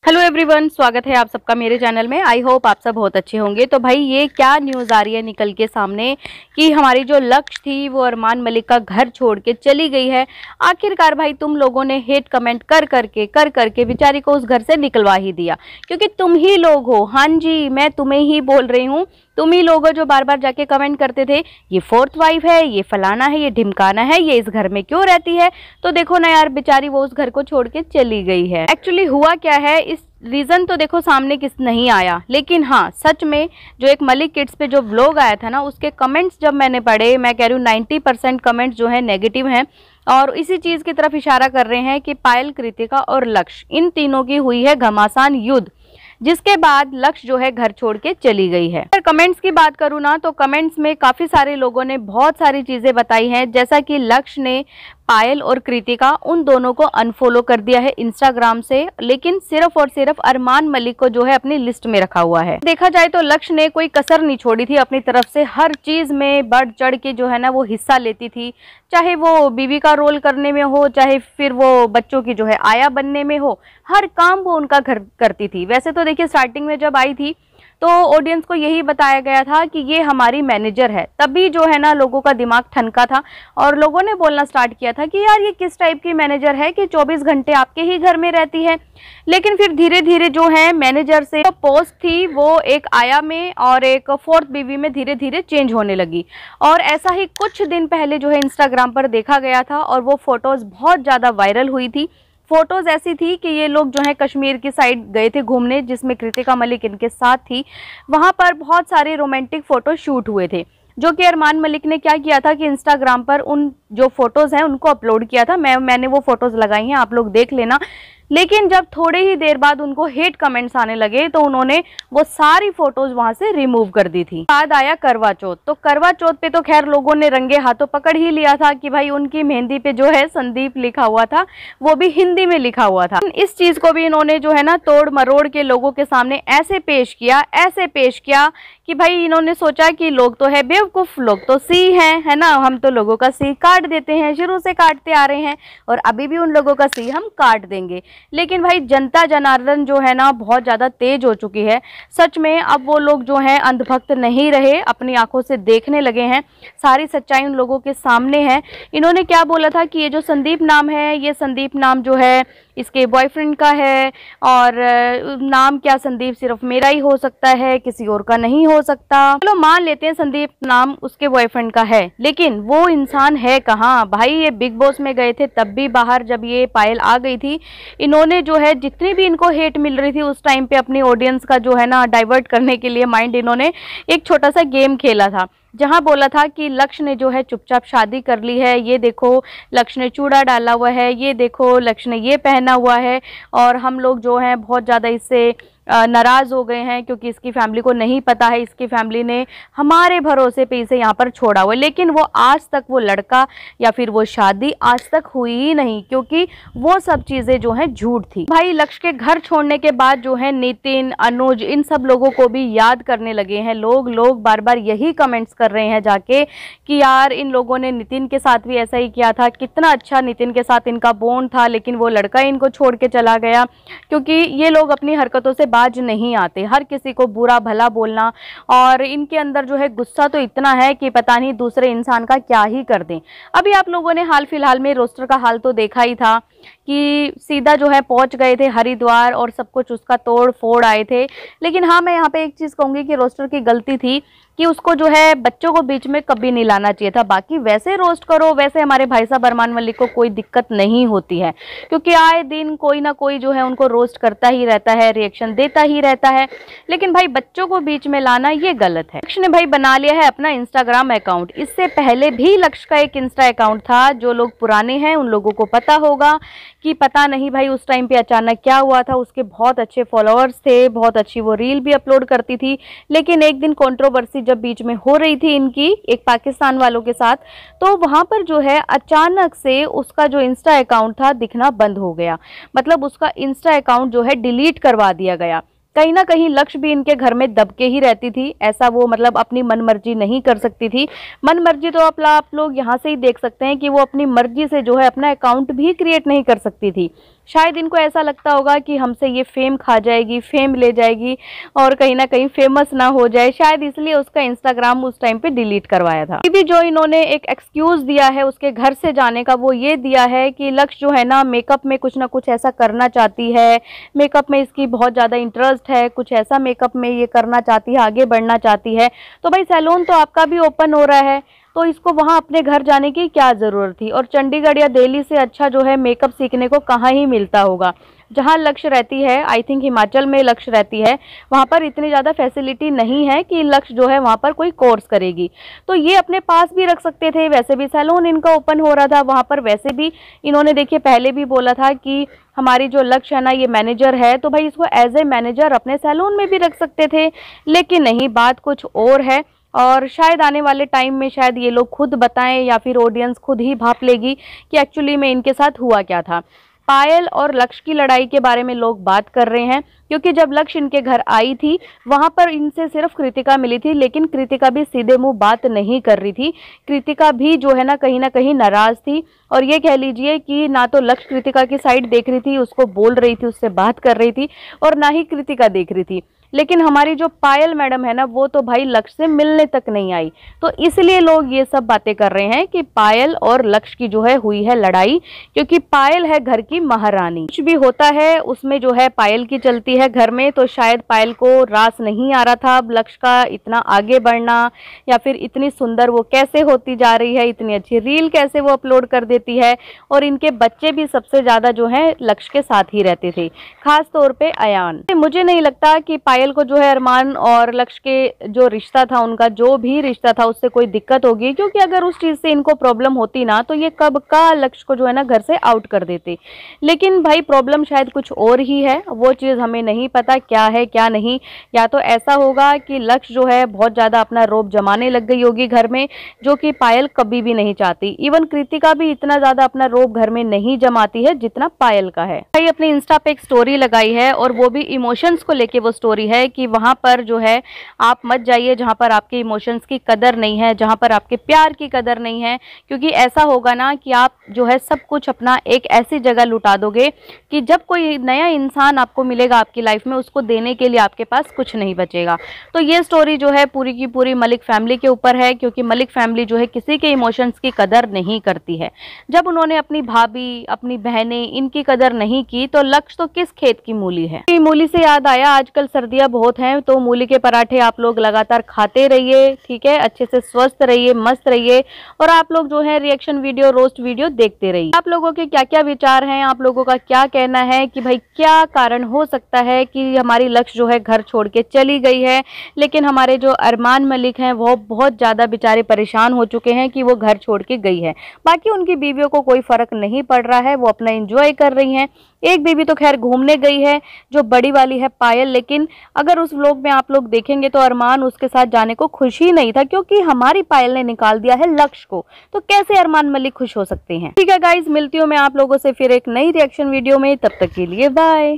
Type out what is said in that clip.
Hello everyone, स्वागत है आप सबका मेरे चैनल में। आई होप आप सब बहुत अच्छे होंगे। तो भाई ये क्या न्यूज़ आ रही है निकल के सामने कि हमारी जो लक्ष्य थी वो अरमान मलिक का घर छोड़ के चली गई है। आखिरकार भाई तुम लोगों ने हेट कमेंट कर करके बेचारी को उस घर से निकलवा ही दिया, क्योंकि तुम ही लोग हो। हाँ जी, मैं तुम्हें ही बोल रही हूँ। तुम ही लोग हो जो बार बार जाके कमेंट करते थे ये फोर्थ वाइफ है, ये फलाना है, ये ढिमकाना है, ये इस घर में क्यों रहती है। तो देखो ना यार, बेचारी वो उस घर को छोड़ के चली गई है। एक्चुअली हुआ क्या है, इस रीज़न तो देखो सामने किस नहीं आया, लेकिन हाँ सच में जो एक मलिक किड्स पे जो व्लॉग आया था ना, उसके कमेंट्स जब मैंने पढ़े, मैं कह रही हूँ 90% कमेंट्स जो है नेगेटिव हैं और इसी चीज़ की तरफ इशारा कर रहे हैं कि पायल, कृतिका और लक्ष्य, इन तीनों की हुई है घमासान युद्ध, जिसके बाद लक्ष्य जो है घर छोड़ के चली गई है। अगर कमेंट्स की बात करूँ ना, तो कमेंट्स में काफ़ी सारे लोगों ने बहुत सारी चीज़ें बताई हैं, जैसा कि लक्ष्य ने पायल और कृतिका उन दोनों को अनफॉलो कर दिया है इंस्टाग्राम से, लेकिन सिर्फ और सिर्फ अरमान मलिक को जो है अपनी लिस्ट में रखा हुआ है। देखा जाए तो लक्ष्य ने कोई कसर नहीं छोड़ी थी अपनी तरफ से, हर चीज़ में बढ़ चढ़ के जो है ना वो हिस्सा लेती थी, चाहे वो बीवी का रोल करने में हो, चाहे फिर वो बच्चों की जो है आया बनने में हो, हर काम वो उनका घर करती थी। वैसे तो देखिए स्टार्टिंग में जब आई थी तो ऑडियंस को यही बताया गया था कि ये हमारी मैनेजर है, तभी जो है ना लोगों का दिमाग ठनका था और लोगों ने बोलना स्टार्ट किया था कि यार ये किस टाइप की मैनेजर है कि 24 घंटे आपके ही घर में रहती है। लेकिन फिर धीरे धीरे जो है मैनेजर से पोस्ट थी वो एक आया में और एक फोर्थ बीवी में धीरे धीरे चेंज होने लगी। और ऐसा ही कुछ दिन पहले जो है इंस्टाग्राम पर देखा गया था और वो फोटोज़ बहुत ज़्यादा वायरल हुई थी। फोटोज ऐसी थी कि ये लोग जो है कश्मीर की साइड गए थे घूमने, जिसमें कृतिका मलिक इनके साथ थी। वहाँ पर बहुत सारे रोमांटिक फोटो शूट हुए थे, जो कि अरमान मलिक ने क्या किया था कि इंस्टाग्राम पर उन जो फोटोज़ हैं उनको अपलोड किया था। मैंने वो फोटोज़ लगाई हैं, आप लोग देख लेना। लेकिन जब थोड़े ही देर बाद उनको हेट कमेंट्स आने लगे तो उन्होंने वो सारी फोटोज वहां से रिमूव कर दी थी। बाद आया करवा चौथ, तो करवा चौथ पे तो खैर लोगों ने रंगे हाथों पकड़ ही लिया था कि भाई उनकी मेहंदी पे जो है संदीप लिखा हुआ था, वो भी हिंदी में लिखा हुआ था। इस चीज को भी इन्होंने जो है ना तोड़ मरोड़ के लोगों के सामने ऐसे पेश किया कि भाई इन्होंने सोचा कि लोग तो है बेवकूफ, लोग तो सी हैं, है ना, हम तो लोगों का सी काट देते हैं, शुरू से काटते आ रहे हैं और अभी भी उन लोगों का सी हम काट देंगे। लेकिन भाई जनता जनार्दन जो है ना बहुत ज़्यादा तेज हो चुकी है। सच में अब वो लोग जो हैं अंधभक्त नहीं रहे, अपनी आंखों से देखने लगे हैं, सारी सच्चाई उन लोगों के सामने है। इन्होंने क्या बोला था कि ये जो संदीप नाम है, ये संदीप नाम जो है इसके बॉयफ्रेंड का है और नाम क्या संदीप सिर्फ मेरा ही हो सकता है, किसी और का नहीं हो सकता। चलो मान लेते हैं संदीप नाम उसके बॉयफ्रेंड का है, लेकिन वो इंसान है कहाँ भाई। ये बिग बॉस में गए थे तब भी बाहर जब ये पायल आ गई थी, इन्होंने जो है जितनी भी इनको हेट मिल रही थी उस टाइम पे अपनी ऑडियंस का जो है ना डाइवर्ट करने के लिए माइंड, इन्होंने एक छोटा सा गेम खेला था, जहां बोला था कि लक्ष्य ने जो है चुपचाप शादी कर ली है, ये देखो लक्ष्य ने चूड़ा डाला हुआ है, ये देखो लक्ष्य ने ये पहना हुआ है और हम लोग जो हैं बहुत ज़्यादा इससे नाराज़ हो गए हैं क्योंकि इसकी फैमिली को नहीं पता है, इसकी फैमिली ने हमारे भरोसे पे इसे यहाँ पर छोड़ा हुआ है। लेकिन वो आज तक वो लड़का या फिर वो शादी आज तक हुई ही नहीं, क्योंकि वो सब चीज़ें जो हैं झूठ थी। भाई लक्ष्य के घर छोड़ने के बाद जो है नितिन, अनुज, इन सब लोगों को भी याद करने लगे हैं लोग बार बार यही कमेंट्स कर रहे हैं जाके कि यार इन लोगों ने नितिन के साथ भी ऐसा ही किया था, कितना अच्छा नितिन के साथ इनका बॉन्ड था, लेकिन वो लड़का इनको छोड़ के चला गया। क्योंकि ये लोग अपनी हरकतों से बाज नहीं आते, हर किसी को बुरा भला बोलना, और इनके अंदर जो है गुस्सा तो इतना है कि पता नहीं दूसरे इंसान का क्या ही कर दें। अभी आप लोगों ने हाल फिलहाल में रोस्टर का हाल तो देखा ही था कि सीधा जो है पहुंच गए थे हरिद्वार और सब कुछ उसका तोड़ फोड़ आए थे। लेकिन हाँ, मैं यहाँ पे एक चीज़ कहूँगी कि रोस्टर की गलती थी कि उसको जो है बच्चों को बीच में कभी नहीं लाना चाहिए था। बाकी वैसे रोस्ट करो, वैसे हमारे भाई साहब अरमान मलिक को कोई दिक्कत नहीं होती है, क्योंकि आए दिन कोई ना कोई जो है उनको रोस्ट करता ही रहता है, रिएक्शन देता ही रहता है। लेकिन भाई बच्चों को बीच में लाना ये गलत है। लक्ष्य ने भाई बना लिया है अपना इंस्टाग्राम अकाउंट, इससे पहले भी लक्ष्य का एक इंस्टा अकाउंट था। जो लोग पुराने हैं उन लोगों को पता होगा कि पता नहीं भाई उस टाइम पे अचानक क्या हुआ था। उसके बहुत अच्छे फॉलोअर्स थे, बहुत अच्छी वो रील भी अपलोड करती थी। लेकिन एक दिन कंट्रोवर्सी जब बीच में हो रही थी इनकी एक पाकिस्तान वालों के साथ, तो वहां पर जो है अचानक से उसका जो इंस्टा अकाउंट था दिखना बंद हो गया। मतलब उसका इंस्टा अकाउंट जो है डिलीट करवा दिया गया। कहीं ना कहीं लक्ष्य भी इनके घर में दबके ही रहती थी, ऐसा वो मतलब अपनी मनमर्जी नहीं कर सकती थी। मनमर्जी तो आप लोग यहाँ से ही देख सकते हैं कि वो अपनी मर्जी से जो है अपना अकाउंट भी क्रिएट नहीं कर सकती थी। शायद इनको ऐसा लगता होगा कि हमसे ये फेम खा जाएगी, फेम ले जाएगी और कहीं ना कहीं फेमस ना हो जाए, शायद इसलिए उसका इंस्टाग्राम उस टाइम पे डिलीट करवाया था। अभी जो इन्होंने एक एक्सक्यूज दिया है उसके घर से जाने का, वो ये दिया है कि लक्ष्य जो है ना मेकअप में कुछ ना कुछ ऐसा करना चाहती है, मेकअप में इसकी बहुत ज़्यादा इंटरेस्ट है, कुछ ऐसा मेकअप में ये करना चाहती है, आगे बढ़ना चाहती है। तो भाई सैलून तो आपका भी ओपन हो रहा है, तो इसको वहाँ अपने घर जाने की क्या ज़रूरत थी। और चंडीगढ़ या दिल्ली से अच्छा जो है मेकअप सीखने को कहाँ ही मिलता होगा। जहाँ लक्ष्य रहती है, आई थिंक हिमाचल में लक्ष्य रहती है, वहाँ पर इतनी ज़्यादा फैसिलिटी नहीं है कि लक्ष्य जो है वहाँ पर कोई कोर्स करेगी। तो ये अपने पास भी रख सकते थे। वैसे भी सैलून इनका ओपन हो रहा था वहाँ पर, वैसे भी इन्होंने देखिए पहले भी बोला था कि हमारी जो लक्ष्य है ना ये मैनेजर है, तो भाई इसको एज ए मैनेजर अपने सैलून में भी रख सकते थे। लेकिन नहीं, बात कुछ और है। और शायद आने वाले टाइम में शायद ये लोग खुद बताएं या फिर ऑडियंस खुद ही भाप लेगी कि एक्चुअली में इनके साथ हुआ क्या था। पायल और लक्ष्य की लड़ाई के बारे में लोग बात कर रहे हैं, क्योंकि जब लक्ष्य इनके घर आई थी वहां पर इनसे सिर्फ कृतिका मिली थी, लेकिन कृतिका भी सीधे मुंह बात नहीं कर रही थी। कृतिका भी जो है ना कहीं नाराज थी, और ये कह लीजिए कि ना तो लक्ष्य कृतिका की साइड देख रही थी, उसको बोल रही थी, उससे बात कर रही थी, और ना ही कृतिका देख रही थी। लेकिन हमारी जो पायल मैडम है ना वो तो भाई लक्ष्य से मिलने तक नहीं आई। तो इसलिए लोग ये सब बातें कर रहे हैं कि पायल और लक्ष्य की जो है हुई है लड़ाई, क्योंकि पायल है घर की महारानी। कुछ भी होता है उसमें जो है पायल की चलती है घर में। तो शायद पायल को रास नहीं आ रहा था अब लक्ष्य का इतना आगे बढ़ना, या फिर इतनी सुंदर वो कैसे होती जा रही है, इतनी अच्छी रील कैसे वो अपलोड कर देती है। और इनके बच्चे भी सबसे ज़्यादा जो है लक्ष्य के साथ ही रहते थे, खास तौर पे अयान। मुझे नहीं लगता कि पायल को जो है अरमान और लक्ष्य के जो रिश्ता था, उनका जो भी रिश्ता था, उससे कोई दिक्कत होगी, क्योंकि अगर उस चीज़ से इनको प्रॉब्लम होती ना तो ये कब का लक्ष्य को जो है ना घर से आउट कर देते। लेकिन भाई प्रॉब्लम शायद कुछ और ही है, वो चीज़ हमें नहीं पता क्या है क्या नहीं। या तो ऐसा होगा कि लक्ष्य जो है बहुत ज़्यादा अपना रोब जमाने लग गई होगी घर में, जो कि पायल कभी भी नहीं चाहती। इवन कृतिका भी इतना ज़्यादा अपना रोब घर में नहीं जमाती है जितना पायल का है। भाई अपने इंस्टा पे एक स्टोरी लगाई है, और वो भी इमोशंस को लेके वो स्टोरी है कि वहाँ पर जो है आप मत जाइए जहाँ पर आपके इमोशंस की कदर नहीं है, जहाँ पर आपके प्यार की कदर नहीं है। क्योंकि ऐसा होगा ना कि आप जो है सब कुछ अपना एक ऐसी जगह लुटा दोगे कि जब कोई नया इंसान आपको मिलेगा आपकी लाइफ में, उसको देने के लिए आपके पास कुछ नहीं बचेगा। तो ये स्टोरी जो है पूरी की पूरी मलिक फैमिली के ऊपर है, क्योंकि मलिक फैमिली जो है किसी के इमोशंस की कदर नहीं करती है। जब उन्होंने अपनी भाभी, अपनी बहनें, इनकी कदर नहीं की तो लक्ष्य तो किस खेत की मूली है। मूली से याद आया, आजकल सर्दियां बहुत हैं, तो मूली के पराठे आप लोग लगातार खाते रहिए, ठीक है, अच्छे से स्वस्थ रहिए, मस्त रहिए, और आप लोग जो है रिएक्शन वीडियो, रोस्ट वीडियो देखते रहिए। आप लोगों के क्या क्या विचार हैं, आप लोगों का क्या कहना है कि भाई क्या कारण हो सकता है कि हमारी लक्ष्य जो है घर छोड़ के चली गई है, लेकिन हमारे जो अरमान मलिक हैं वो बहुत ज़्यादा बेचारे परेशान हो चुके हैं कि वो घर छोड़ के गई है। बाकी उनकी बीवियों को कोई फर्क नहीं पड़ रहा है, वो अपना एंजॉय कर रही हैं। एक बीवी तो खैर घूमने गई है, जो बड़ी वाली है पायल, लेकिन अगर उस व्लॉग में आप लोग देखेंगे तो अरमान उसके साथ जाने को खुश ही नहीं था, क्योंकि हमारी पायल ने निकाल दिया है लक्ष्य को। तो कैसे अरमान मलिक खुश हो सकते हैं। ठीक है गाइज, मिलती हूँ मैं आप लोगों से फिर एक नई रिएक्शन वीडियो में, तब तक के लिए बाय।